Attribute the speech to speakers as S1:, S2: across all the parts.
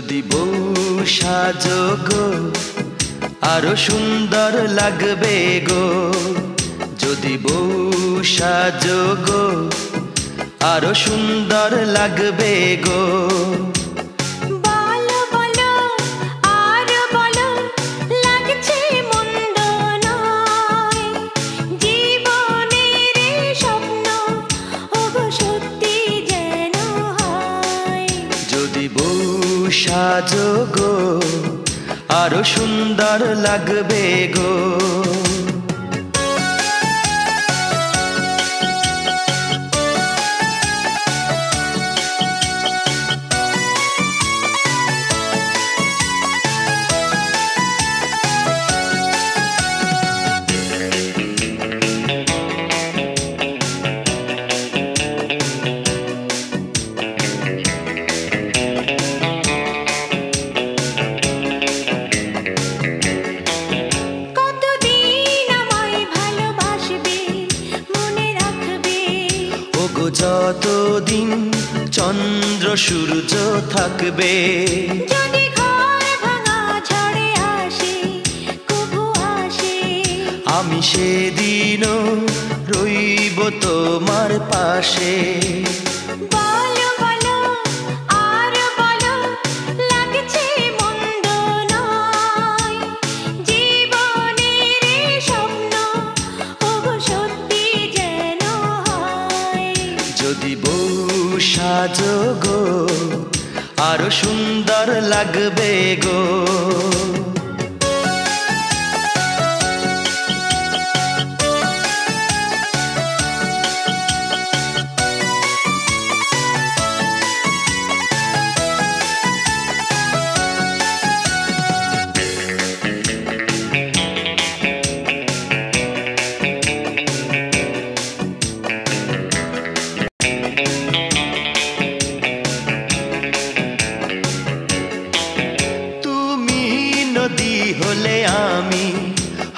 S1: যদি বউ সাজো গো আরো সুন্দর লাগবে গো, যদি বউ সাজো গো আরো সুন্দর লাগবে গো। সাজো গো আরো সুন্দর লাগবে গো। যতদিন চন্দ্র সূর্য থাকবে,
S2: যদি ঘর ভাঙা ঝড়ে আসে কভু আসে,
S1: আমি সেদিনও রইব তোমার পাশে।
S2: বলো বলো আর বলো লাগছে মন্দ নয়, জীবনের স্বপ্ন ওগো সত্যি যেন হয়।
S1: যদি বউ সাজো গো আরো সুন্দর লাগবে গো। হলে আমি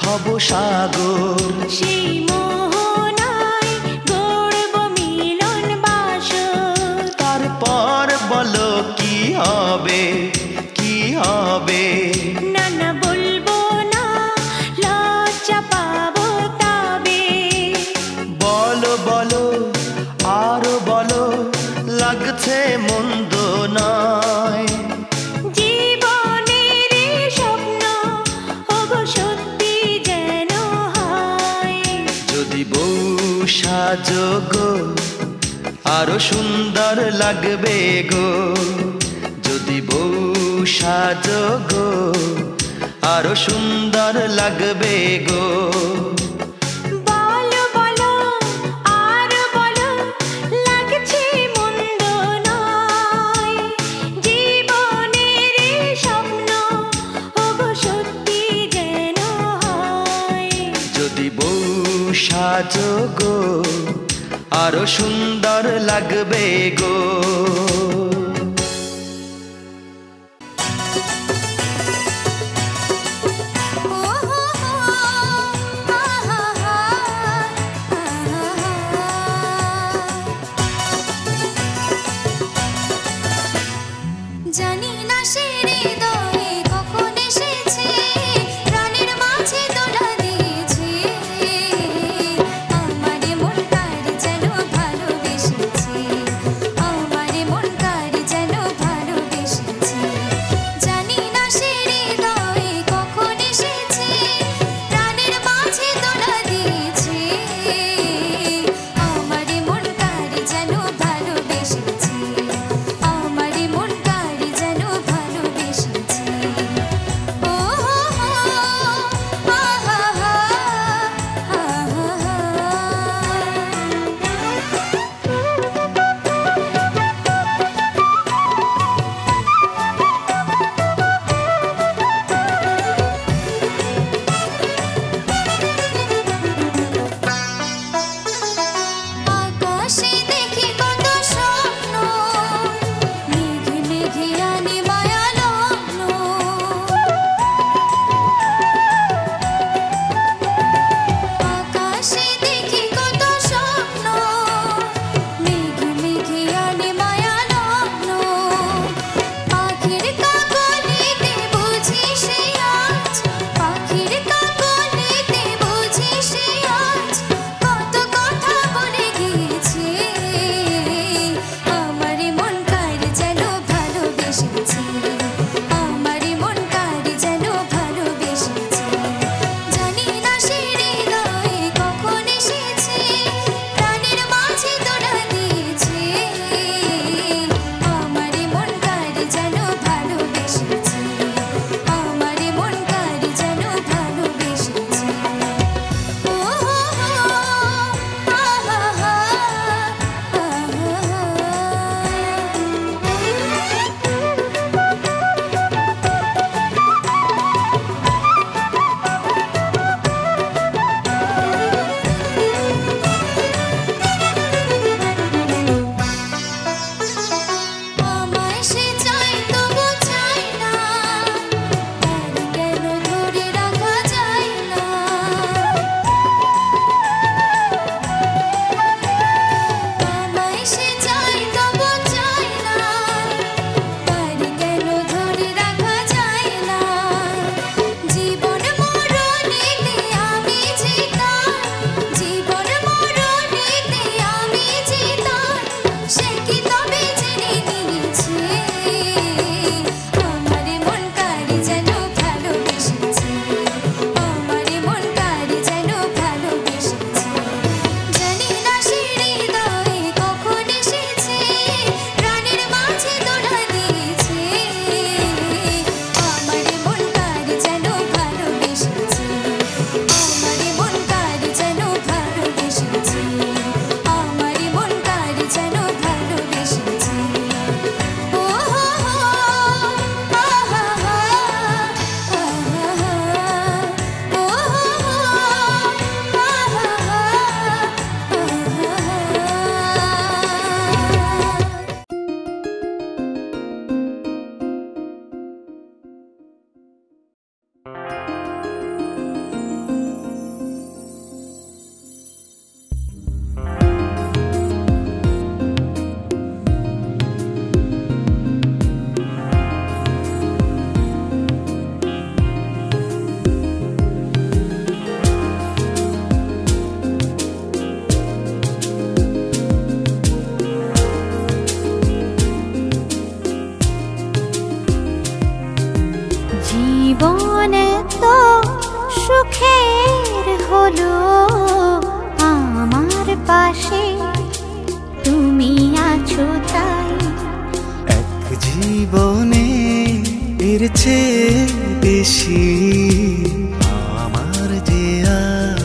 S1: হব সাগর,
S2: সেই মোহনায় গড়ব মিলন বাসর।
S1: তারপর বলো কি হবে কি হবে,
S2: না না বলবো না লজ্জা পাবো তবে।
S1: বলো বলো আরো বলো লাগছে মন্দ নয়, সাজো গো আরো সুন্দর লাগবে গো, যদি বউ সাজো গো আরো সুন্দর লাগবে গো।
S2: বলো বলো আর বলো লাগছে মন্দ নয়, জীবনের স্বপ্ন ওগো সত্যি যেন হয়।
S1: যদি বউ সাজো গো আরো সুন্দর লাগবে গো।
S2: জানি না সে হৃদয়ে কখন এসেছে, প্রাণের মাঝে দোলা দিয়েছে, আমারে মন কার যেন ভালোবেসেছে, আমারে মন কার
S3: চেয়ে বেশি আমার যে আর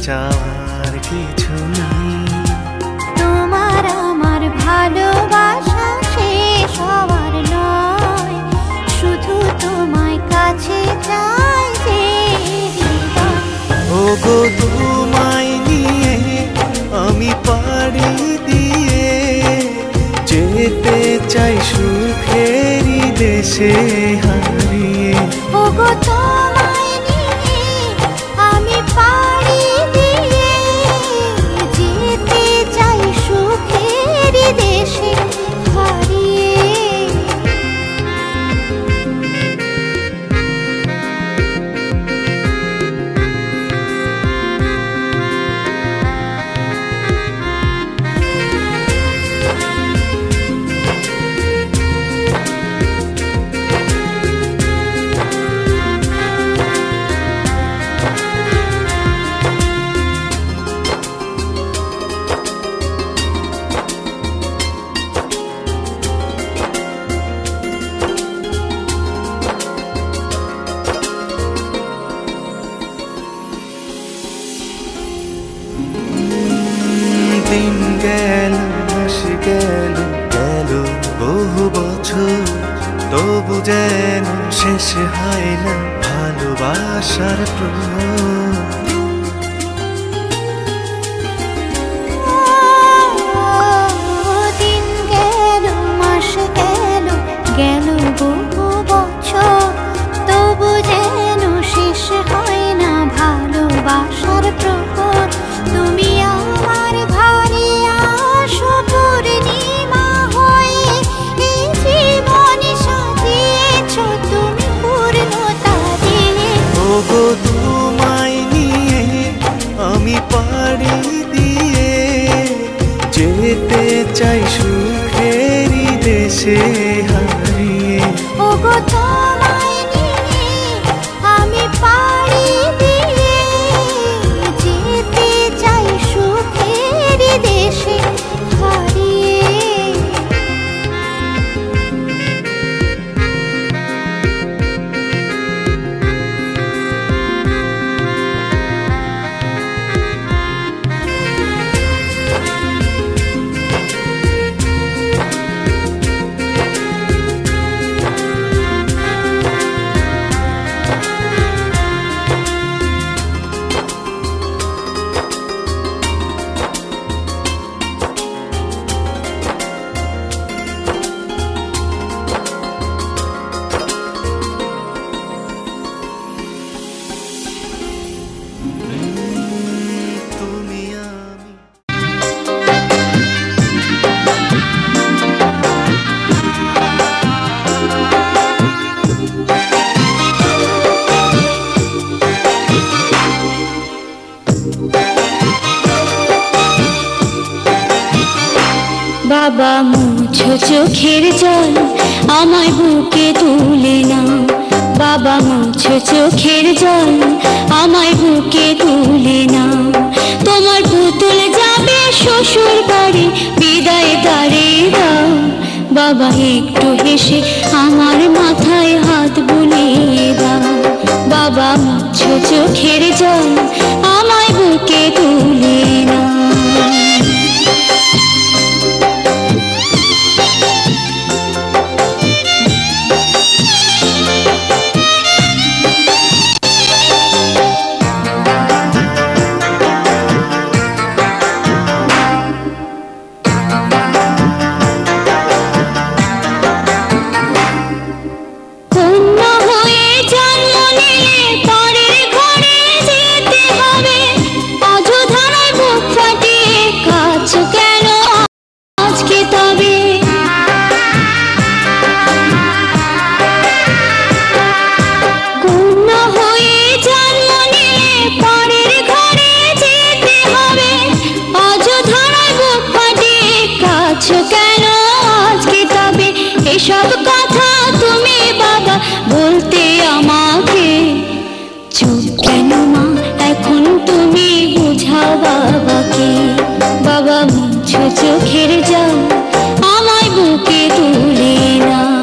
S3: চাওয়ার কিছু নেই।
S2: তোমার আমার ভালোবাসা শেষ হওয়ার নয়, শুধু তোমায় কাছে চাই যে হৃদয়।
S3: ওগো তোমায় নিয়ে আমি পাড়ি দিয়ে যেতে চাই সুখেরই দেশে হারিয়ে।
S2: ওগো তোমায় নিয়ে আমি পাড়ি দিয়ে যেতে চাই সুখের দেশে হারিয়ে।
S3: দিন গেল মাস গেল গেল বহু বছর, তবু যেন শেষ হয় না ভালোবাসার প্রহর।
S2: দিন গেল মাস গেল গেল বহু বছর, তবু যেন শেষ হয় না ভালোবাসার প্রহর। তুমি আমার ঘরে আসো পূর্ণিমা হয়ে, এই জীবন সাজিয়েছ তুমি পূর্ণতা দিয়ে।
S3: ওগো তোমায় নিয়ে আমি পাড়ি দিয়ে যেতে চাই সুখেরই দেশে হারিয়ে।
S2: ওগো তোমায় নিয়ে আমি পাড়ি দিয়ে যেতে চাই সুখের দেশে হারিয়ে।
S3: তুমি আমি
S2: বাবা মুছো চোখের জল আমায় বুকে তুলে নাও। বাবা মুছো চোখের জল আমায় বুকে তুলে নাও। তোমার পুতুল যাবে শ্বশুর বাড়ি, বিদায় দাঁড়িয়ে দাও। বাবা একটু হেসে আমার মাথায় হাত বুলিয়ে দাও। বাবা মুছো চোখের জল আমায় বুকে তুলে নাও। কন্যা হয়ে জন্ম নিলে পরের ঘরে যেতে হবে, অযথায় বুক ফাটিয়ে কাঁদছো কেন আজকে তবে? কন্যা হয়ে জন্ম নিলে পরের ঘরে যেতে হবে, অযথায় বুক ফাটিয়ে কাঁদছো কেন আজকে তবে? এসব কথা তুমি বাবা বলতে আমাকে, চুপ কেন মা এখন তুমি বুঝাও বাবাকে। বাবা মুছো চোখের জল আমায় বুকে তুলে নাও।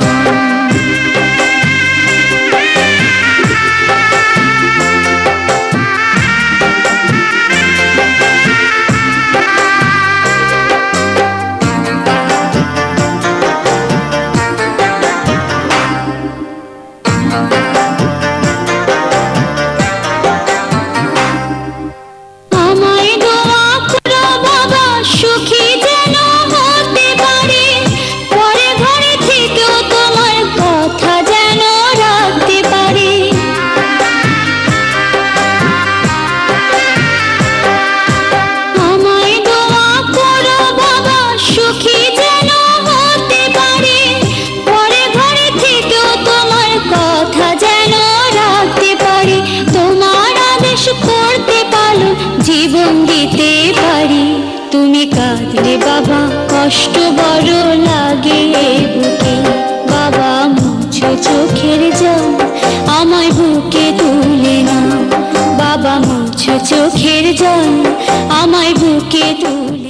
S2: কষ্ট বড় লাগে এ বুকে। বাবা মুছো চোখের জল, আমায় বুকে তুলে নাও। বাবা মুছো চোখের জল, আমায় বুকে তুলে